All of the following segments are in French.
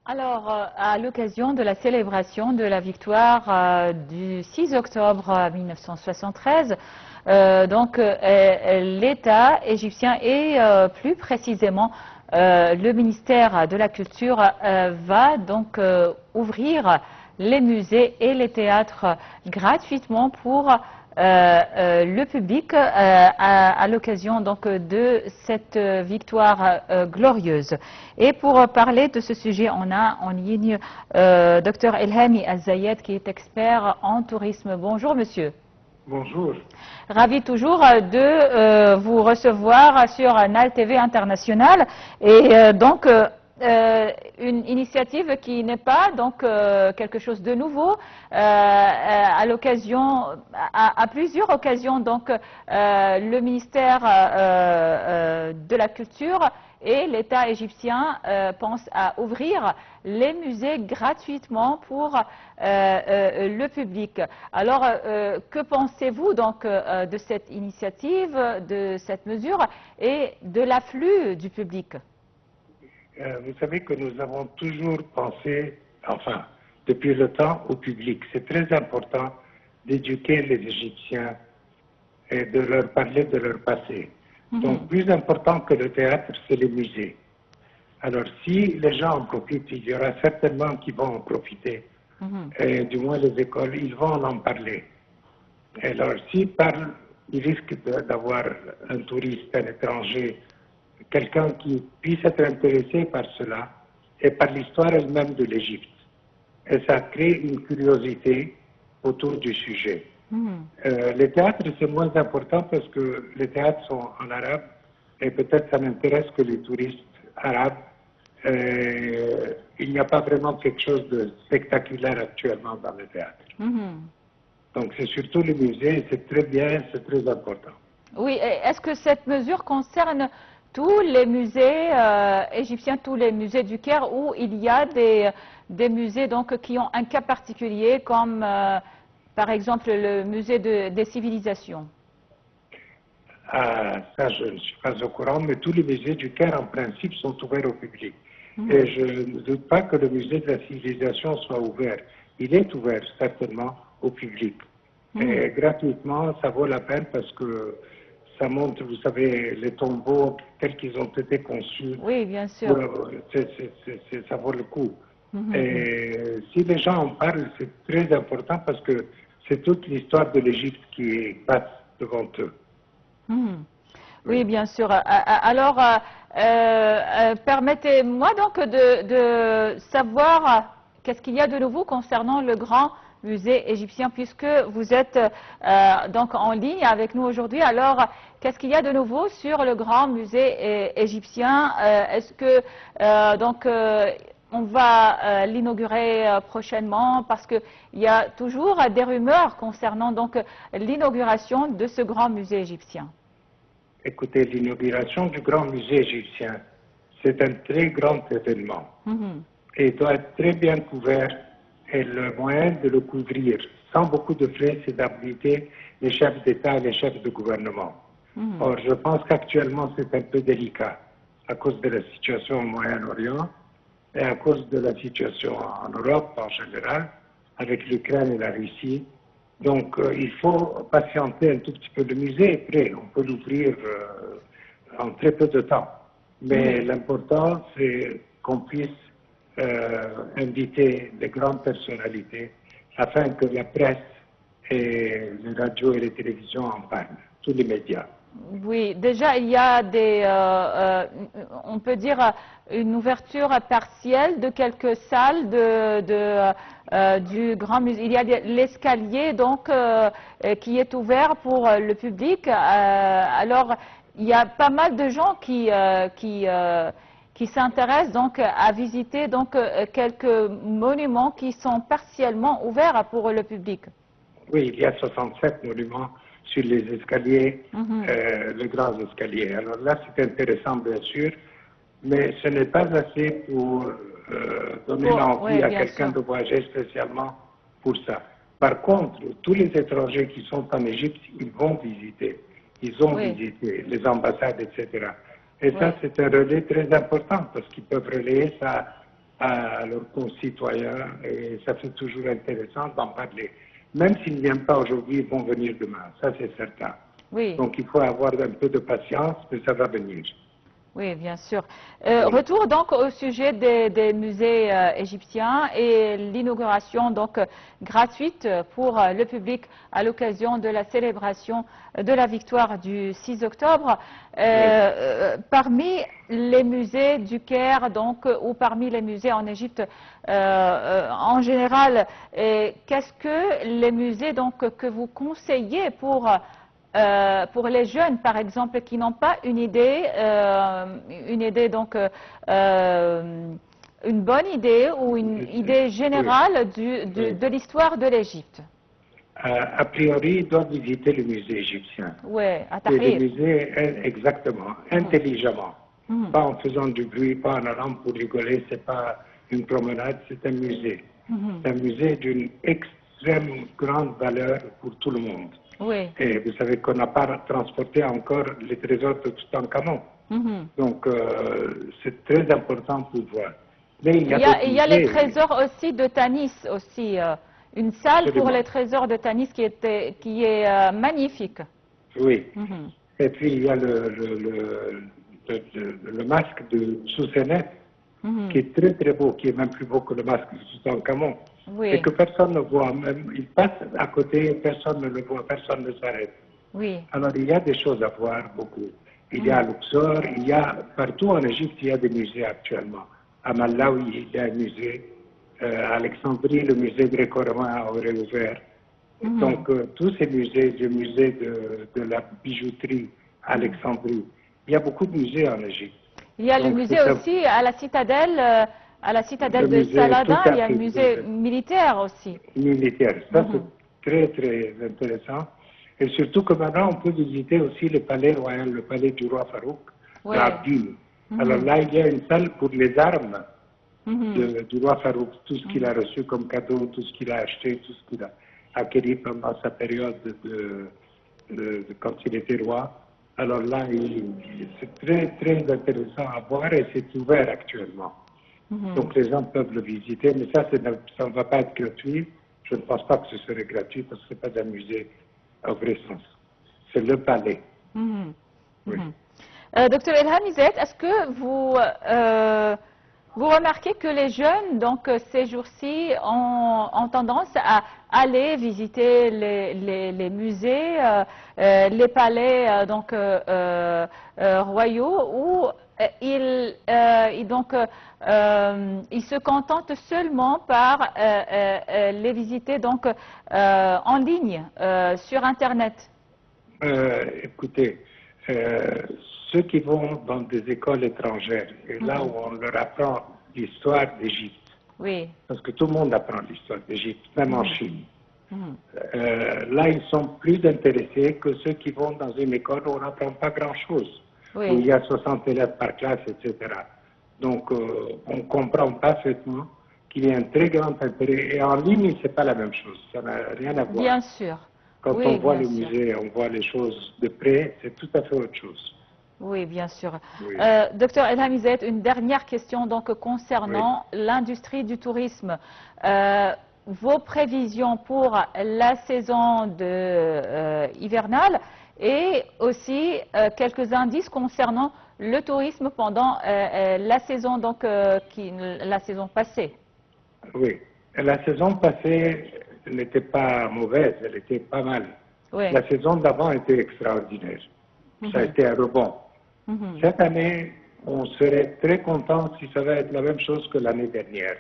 Alors, à l'occasion de la célébration de la victoire du 6 octobre 1973, l'État égyptien et plus précisément le ministère de la Culture va donc ouvrir les musées et les théâtres gratuitement pour le public à l'occasion donc de cette victoire glorieuse. Et pour parler de ce sujet, on a en ligne Dr Elhami Al-Zayed qui est expert en tourisme. Bonjour monsieur. Bonjour. Ravi toujours de vous recevoir sur NAL TV International et une initiative qui n'est pas donc quelque chose de nouveau. À l'occasion, à plusieurs occasions, donc le ministère de la Culture et l'État égyptien pensent à ouvrir les musées gratuitement pour le public. Alors, que pensez-vous donc de cette initiative, de cette mesure et de l'afflux du public? Vous savez que nous avons toujours pensé, enfin, depuis le temps, au public. C'est très important d'éduquer les Égyptiens et de leur parler de leur passé. Donc, plus important que le théâtre, c'est les musées. Alors, si les gens en profitent, il y aura certainement qui vont en profiter. Et du moins les écoles, ils vont en parler. Et alors, s'ils parlent, ils risquent d'avoir un touriste, un étranger, quelqu'un qui puisse être intéressé par cela et par l'histoire elle-même de l'Égypte. Et ça crée une curiosité autour du sujet. Les théâtres, c'est moins important parce que les théâtres sont en arabe et peut-être ça n'intéresse que les touristes arabes. Il n'y a pas vraiment quelque chose de spectaculaire actuellement dans le théâtre. Donc c'est surtout les musées, c'est très bien, c'est très important. Oui, est-ce que cette mesure concerne tous les musées égyptiens, tous les musées du Caire où il y a des musées donc, qui ont un cas particulier comme par exemple le musée des civilisations? Ah, ça, je ne suis pas au courant, mais tous les musées du Caire, en principe, sont ouverts au public. Et je ne doute pas que le musée de la civilisation soit ouvert. Il est ouvert, certainement, au public. Et gratuitement, ça vaut la peine parce que ça montre, vous savez, les tombeaux tels qu'ils ont été conçus. Oui, bien sûr. Ça vaut le coup. Et si les gens en parlent, c'est très important parce que c'est toute l'histoire de l'Égypte qui passe devant eux. Oui, bien sûr. Alors, permettez-moi donc de savoir qu'est-ce qu'il y a de nouveau concernant le grand musée égyptien, puisque vous êtes donc en ligne avec nous aujourd'hui. Alors, qu'est-ce qu'il y a de nouveau sur le grand musée égyptien? Est-ce que on va l'inaugurer prochainement parce qu'il y a toujours des rumeurs concernant donc l'inauguration de ce grand musée égyptien? Écoutez, l'inauguration du grand musée égyptien, c'est un très grand événement et doit être très bien couvert. Et le moyen de le couvrir sans beaucoup de frais, c'est d'habiliter les chefs d'État et les chefs de gouvernement. Or, je pense qu'actuellement, c'est un peu délicat à cause de la situation au Moyen-Orient et à cause de la situation en Europe en général, avec l'Ukraine et la Russie. Donc, il faut patienter un tout petit peu. Le musée est prêt, on peut l'ouvrir en très peu de temps. Mais l'important, c'est qu'on puisse inviter des grandes personnalités afin que la presse et les radios et les télévisions en parlent, tous les médias. Oui, déjà il y a on peut dire une ouverture partielle de quelques salles du grand musée. Il y a l'escalier donc qui est ouvert pour le public. Alors il y a pas mal de gens qui s'intéressent donc à visiter donc quelques monuments qui sont partiellement ouverts pour le public. Oui, il y a 67 monuments sur les escaliers, les grands escaliers. Alors là, c'est intéressant, bien sûr, mais ce n'est pas assez pour donner l'envie à quelqu'un de voyager spécialement pour ça. Par contre, tous les étrangers qui sont en Égypte, ils vont visiter. Ils ont visité les ambassades, etc. Et ça, c'est un relais très important parce qu'ils peuvent relayer ça à leurs concitoyens et ça fait toujours intéressant d'en parler. Même s'ils ne viennent pas aujourd'hui, ils vont venir demain, ça c'est certain. Oui. Donc il faut avoir un peu de patience, mais ça va venir. Oui, bien sûr. Oui. Retour donc au sujet des musées égyptiens et l'inauguration donc gratuite pour le public à l'occasion de la célébration de la victoire du 6 octobre. Parmi les musées du Caire donc ou parmi les musées en Égypte en général, qu'est-ce que les musées donc que vous conseillez pour les jeunes, par exemple, qui n'ont pas une idée donc, une bonne idée ou une idée générale de l'histoire de l'Égypte? A priori, ils doivent visiter le musée égyptien. Oui, à Et le Tahrir. musée, exactement, intelligemment. Pas en faisant du bruit, pas en allant pour rigoler, c'est pas une promenade, c'est un musée. C'est un musée d'une extrême grande valeur pour tout le monde. Oui. Et vous savez qu'on n'a pas transporté encore les trésors de Toutankhamon. Donc, c'est très important pour voir. Mais il y a les trésors aussi de Tanis, aussi. Une salle pour les trésors de Tanis qui est magnifique. Oui. Et puis, il y a le masque de Sousenet, qui est très très beau, qui est même plus beau que le masque de Toutankhamon. Oui. Et que personne ne voit, même il passe à côté, personne ne le voit, personne ne s'arrête. Oui. Alors il y a des choses à voir beaucoup. Il y a à Luxor, il y a partout en Égypte, il y a des musées actuellement. À Malawi, il y a un musée. À Alexandrie, le musée gréco-romain aurait ouvert. Donc tous ces musées, le musée de la bijouterie à Alexandrie, il y a beaucoup de musées en Égypte. Il y a le musée aussi à la citadelle. À la citadelle de Saladin, il y a un musée militaire aussi. Militaire, ça c'est très très intéressant. Et surtout que maintenant on peut visiter aussi le palais royal, le palais du roi Farouk, l'Abdine. Alors là, il y a une salle pour les armes du roi Farouk, tout ce qu'il a reçu comme cadeau, tout ce qu'il a acheté, tout ce qu'il a acquis pendant sa période quand il était roi. Alors là, c'est très très intéressant à voir et c'est ouvert actuellement. Donc les gens peuvent le visiter, mais ça ne va pas être gratuit. Je ne pense pas que ce serait gratuit parce que ce n'est pas un musée au vrai sens. C'est le palais. Oui. Docteur Elham Izet, est-ce que vous remarquez que les jeunes, donc ces jours-ci, ont tendance à aller visiter les musées, les palais royaux, ou ils se contentent seulement par les visiter donc en ligne sur Internet? Écoutez, ceux qui vont dans des écoles étrangères, et là où on leur apprend l'histoire d'Égypte, parce que tout le monde apprend l'histoire d'Égypte, même en Chine, là ils sont plus intéressés que ceux qui vont dans une école où on n'apprend pas grand-chose, où il y a 60 élèves par classe, etc. Donc on comprend parfaitement qu'il y a un très grand intérêt, et en ligne, c'est pas la même chose, ça n'a rien à voir. Bien sûr. Quand on voit le musée, on voit les choses de près, c'est tout à fait autre chose. Oui, bien sûr. Docteur Elham Izet, une dernière question donc concernant l'industrie du tourisme. Vos prévisions pour la saison hivernale et aussi quelques indices concernant le tourisme pendant la saison la saison passée. Oui, la saison passée n'était pas mauvaise, elle était pas mal. La saison d'avant était extraordinaire. Ça a été un rebond. Cette année, on serait très content si ça va être la même chose que l'année dernière,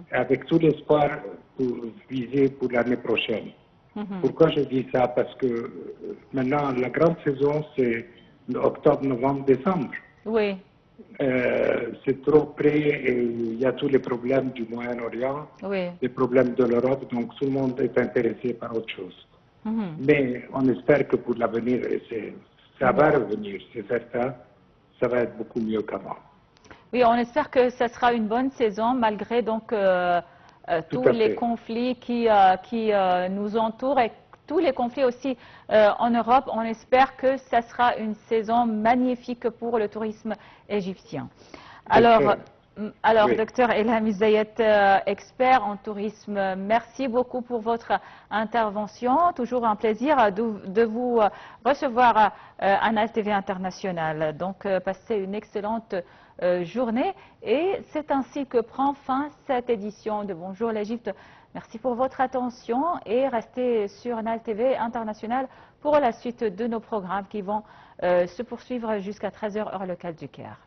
avec tout l'espoir pour viser pour l'année prochaine. Pourquoi je dis ça? Parce que maintenant, la grande saison, c'est octobre, novembre, décembre. Oui. C'est trop près et il y a tous les problèmes du Moyen-Orient, les problèmes de l'Europe, donc tout le monde est intéressé par autre chose. Mais on espère que pour l'avenir, ça va revenir, c'est certain, ça va être beaucoup mieux qu'avant. Oui, on espère que ça sera une bonne saison malgré donc tous les conflits qui nous entourent et tous les conflits aussi en Europe. On espère que ça sera une saison magnifique pour le tourisme égyptien. Alors, Alors, Oui. docteur Ilham Zayed, expert en tourisme, merci beaucoup pour votre intervention. Toujours un plaisir de vous recevoir à Anal TV International. Donc, passez une excellente journée. Et c'est ainsi que prend fin cette édition de Bonjour l'Égypte. Merci pour votre attention et restez sur Anal TV International pour la suite de nos programmes qui vont se poursuivre jusqu'à 13h heure locale du Caire.